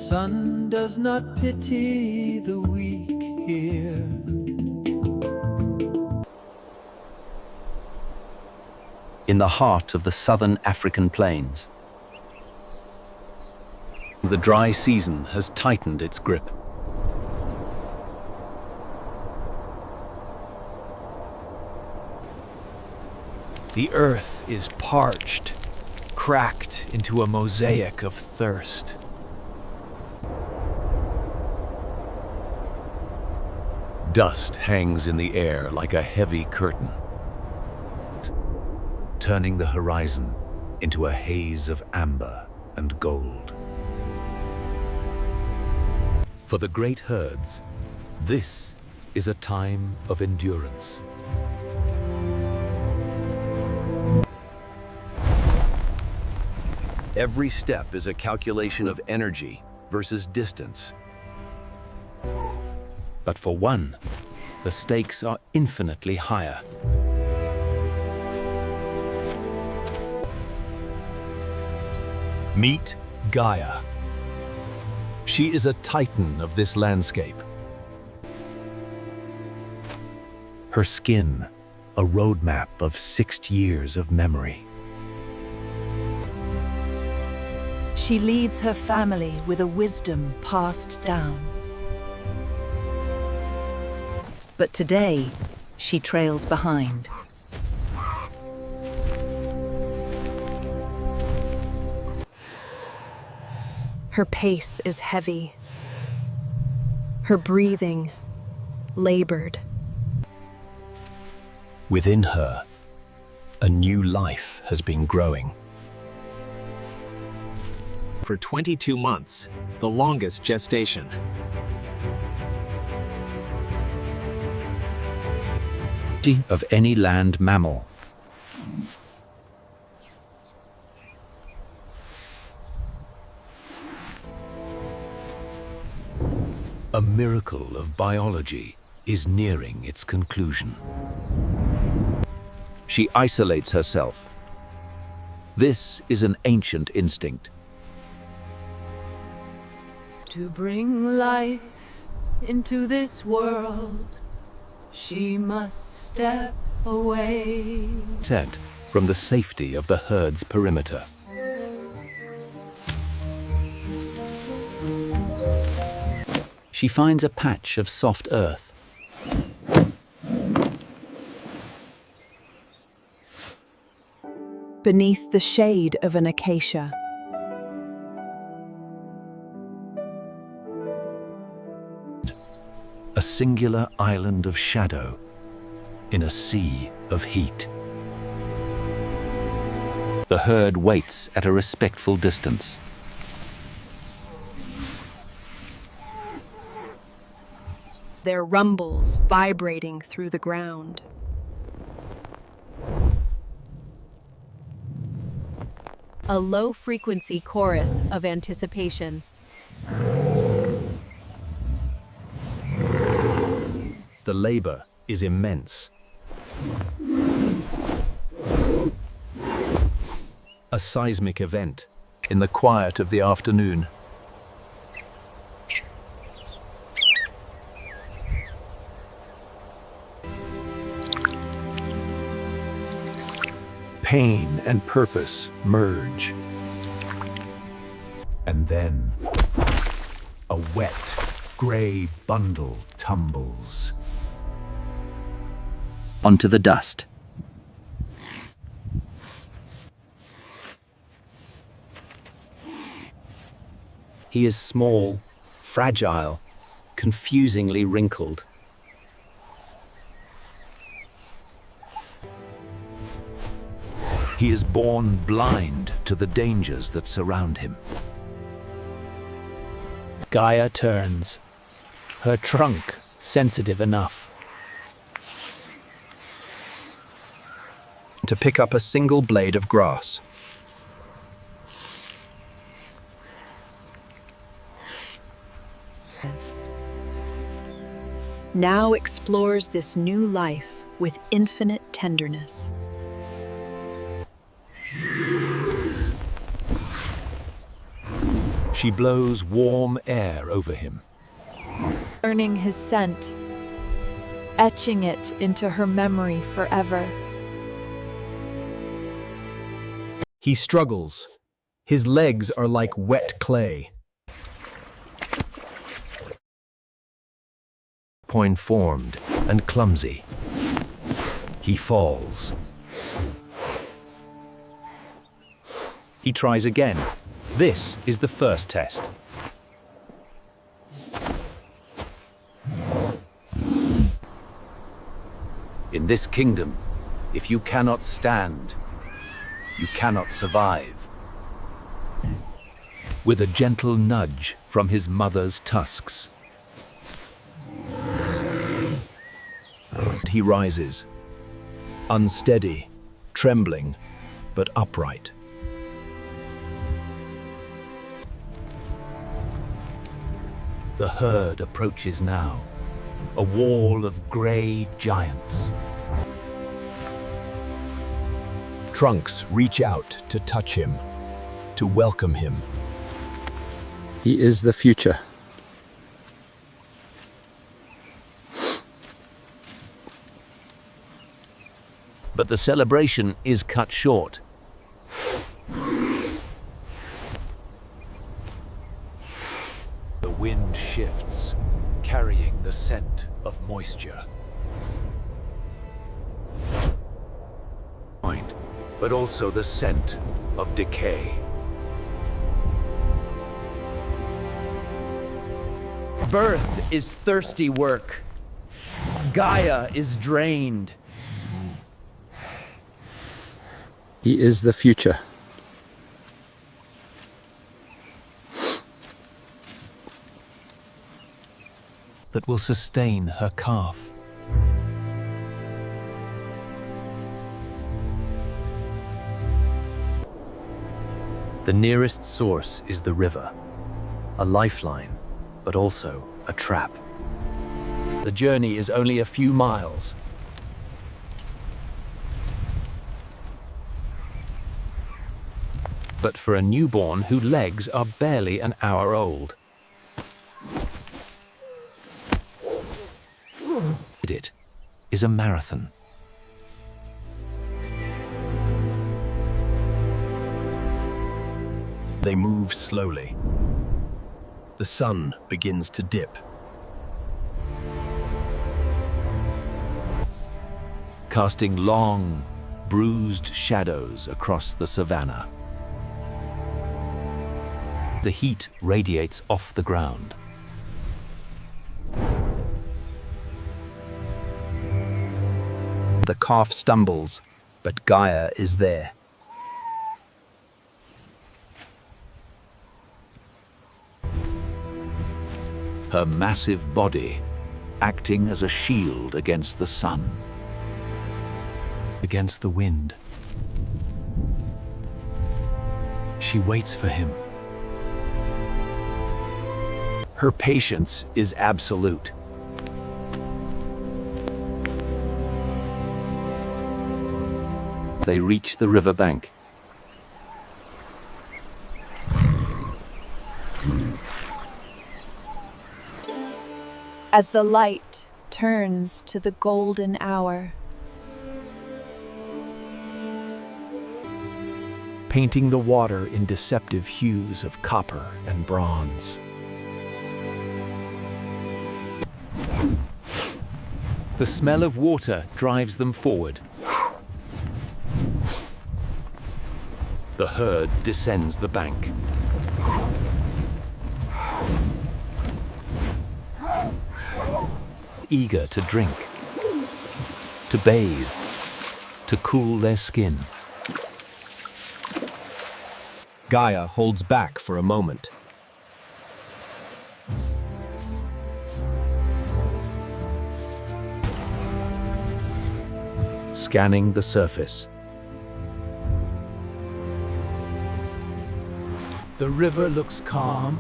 sun does not pity the weak here. In the heart of the southern African plains, the dry season has tightened its grip. The earth is parched, cracked into a mosaic of thirst. Dust hangs in the air like a heavy curtain, turning the horizon into a haze of amber and gold. For the great herds, this is a time of endurance. Every step is a calculation of energy versus distance. But for one, the stakes are infinitely higher. Meet Gaia. She is a titan of this landscape. Her skin, a roadmap of 6 years of memory. She leads her family with a wisdom passed down. But today, she trails behind. Her pace is heavy, her breathing labored. Within her, a new life has been growing. For 22 months, the longest gestation. Of any land mammal. A miracle of biology is nearing its conclusion. She isolates herself. This is an ancient instinct. To bring life into this world, she must step away. Set from the safety of the herd's perimeter. She finds a patch of soft earth. Beneath the shade of an acacia. A singular island of shadow in a sea of heat. The herd waits at a respectful distance. Their rumbles vibrating through the ground. A low-frequency chorus of anticipation. The labor is immense. A seismic event in the quiet of the afternoon. Pain and purpose merge. And then a wet, gray bundle tumbles onto the dust. He is small, fragile, confusingly wrinkled. He is born blind to the dangers that surround him. Gaia turns, her trunk sensitive enough. To pick up a single blade of grass. Now explores this new life with infinite tenderness. She blows warm air over him. Learning his scent, etching it into her memory forever. He struggles. His legs are like wet clay. Point-formed and clumsy. He falls. He tries again. This is the first test. In this kingdom, if you cannot stand, you cannot survive. With a gentle nudge from his mother's tusks, He rises, unsteady, trembling, but upright. the herd approaches now, a wall of grey giants. Trunks reach out to touch him, to welcome him. He is the future. But the celebration is cut short. The wind shifts, carrying the scent of moisture. But also the scent of decay. Birth is thirsty work. Gaia is drained. He is the future. That will sustain her calf. The nearest source is the river, a lifeline, but also a trap. The journey is only a few miles. But for a newborn whose legs are barely an hour old. It is a marathon. They move slowly. The sun begins to dip. Casting long, bruised shadows across the savannah. The heat radiates off the ground. The calf stumbles, but Gaia is there. Her massive body acting as a shield against the sun, against the wind. She waits for him. Her patience is absolute. They reach the riverbank. As the light turns to the golden hour, Painting the water in deceptive hues of copper and bronze. The smell of water drives them forward. The herd descends the bank. Eager to drink, to bathe, to cool their skin. Gaia holds back for a moment. Scanning the surface. The river looks calm,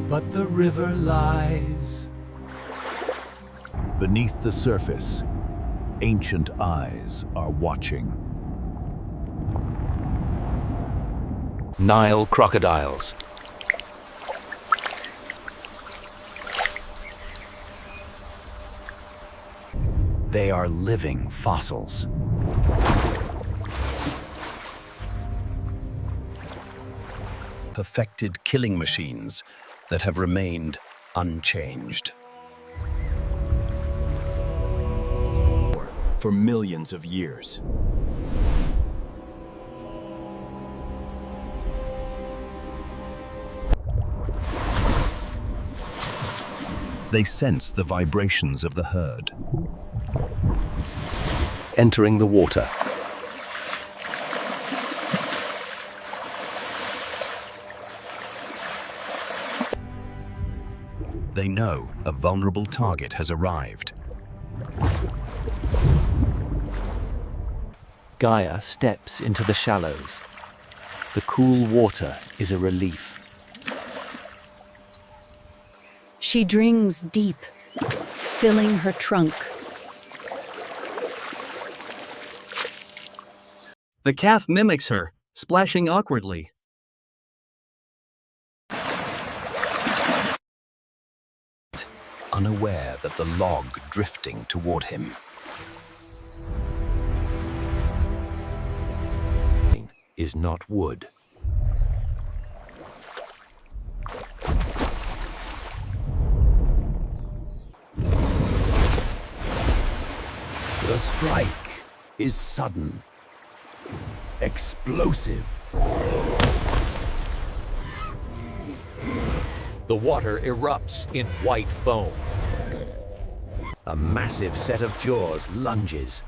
but the river lies. Beneath the surface, ancient eyes are watching. Nile crocodiles. They are living fossils. Perfected killing machines that have remained unchanged. For millions of years. They sense the vibrations of the herd. Entering the water. They know a vulnerable target has arrived. Gaia steps into the shallows. The cool water is a relief. She drinks deep, filling her trunk. The calf mimics her, splashing awkwardly. Unaware that the log drifting toward him is not wood. The strike is sudden, explosive. The water erupts in white foam. A massive set of jaws lunges.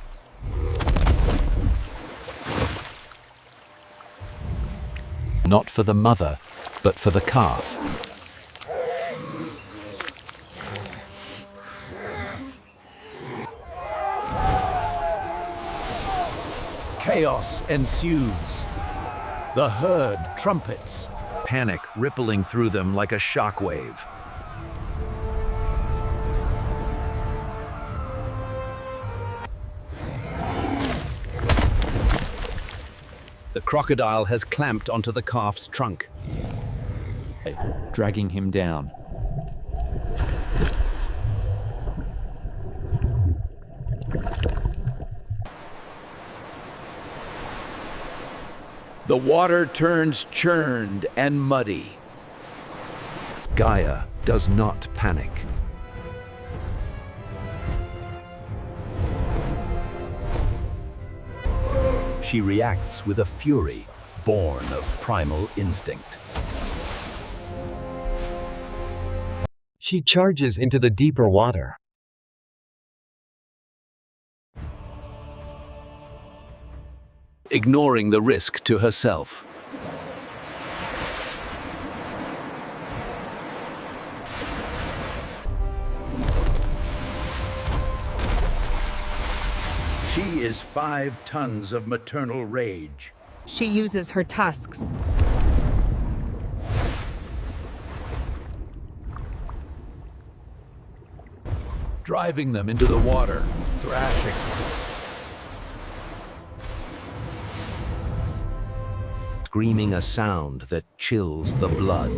Not for the mother, but for the calf. Chaos ensues. The herd trumpets, panic rippling through them like a shockwave. The crocodile has clamped onto the calf's trunk, dragging him down. The water turns churned and muddy. Gaia does not panic. She reacts with a fury born of primal instinct. She charges into the deeper water. Ignoring the risk to herself. She is 5 tons of maternal rage. She uses her tusks. Driving them into the water, thrashing. Screaming a sound that chills the blood.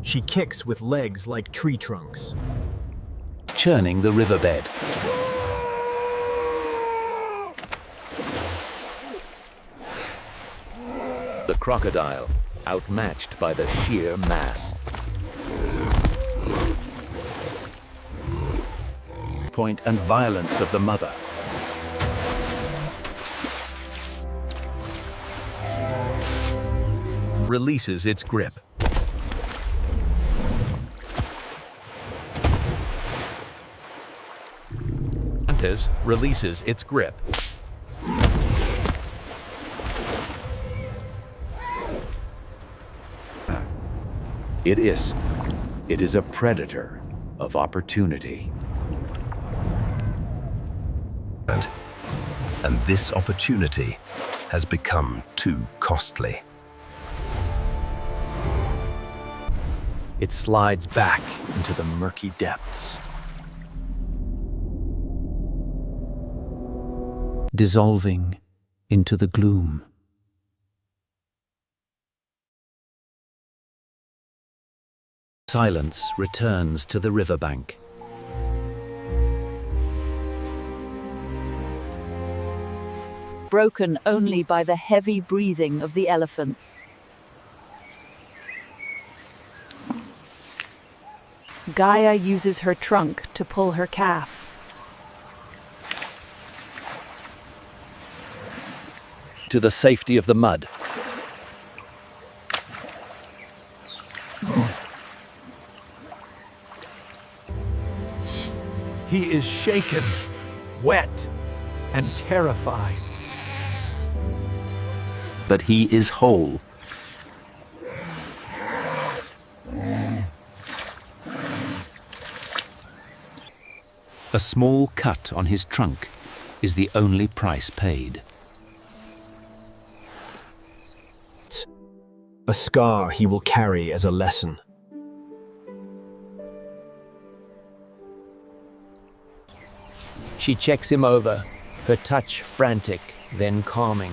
She kicks with legs like tree trunks. Churning the riverbed. The crocodile, outmatched by the sheer mass. Point and violence of the mother. Releases its grip. Releases its grip. It is a predator of opportunity. And this opportunity has become too costly. It slides back into the murky depths. dissolving into the gloom. Silence returns to the riverbank. Broken only by the heavy breathing of the elephants. Gaia uses her trunk to pull her calf. To the safety of the mud. He is shaken, wet, and terrified. But he is whole. A small cut on his trunk is the only price paid. A scar he will carry as a lesson. She checks him over, her touch frantic, then calming.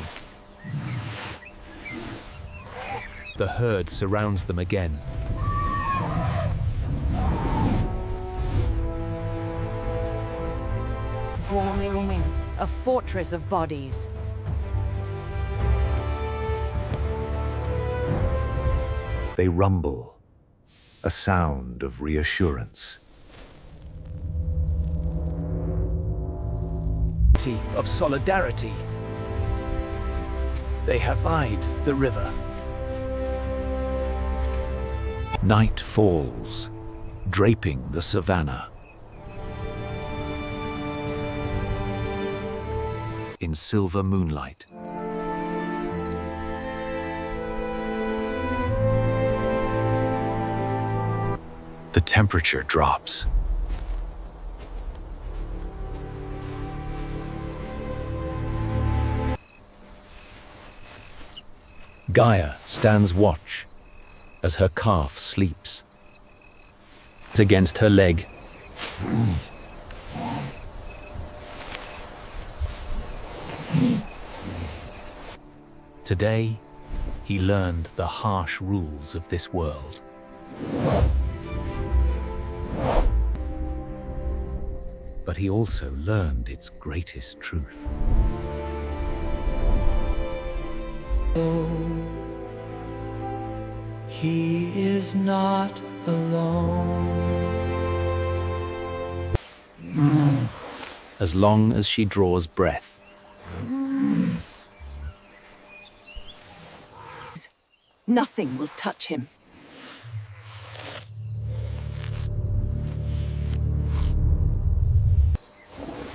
The herd surrounds them again. Forming a fortress of bodies. They rumble, a sound of reassurance. Of solidarity. They have eyed the river. Night falls, draping the savannah. In silver moonlight. The temperature drops. Gaia stands watch as her calf sleeps. It's against her leg. Today, he learned the harsh rules of this world. But he also learned its greatest truth. He is not alone. As long as she draws breath. Nothing will touch him.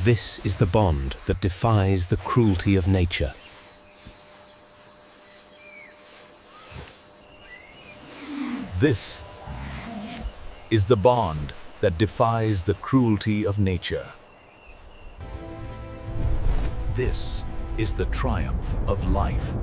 This is the bond that defies the cruelty of nature. This is the bond that defies the cruelty of nature. This is the triumph of life.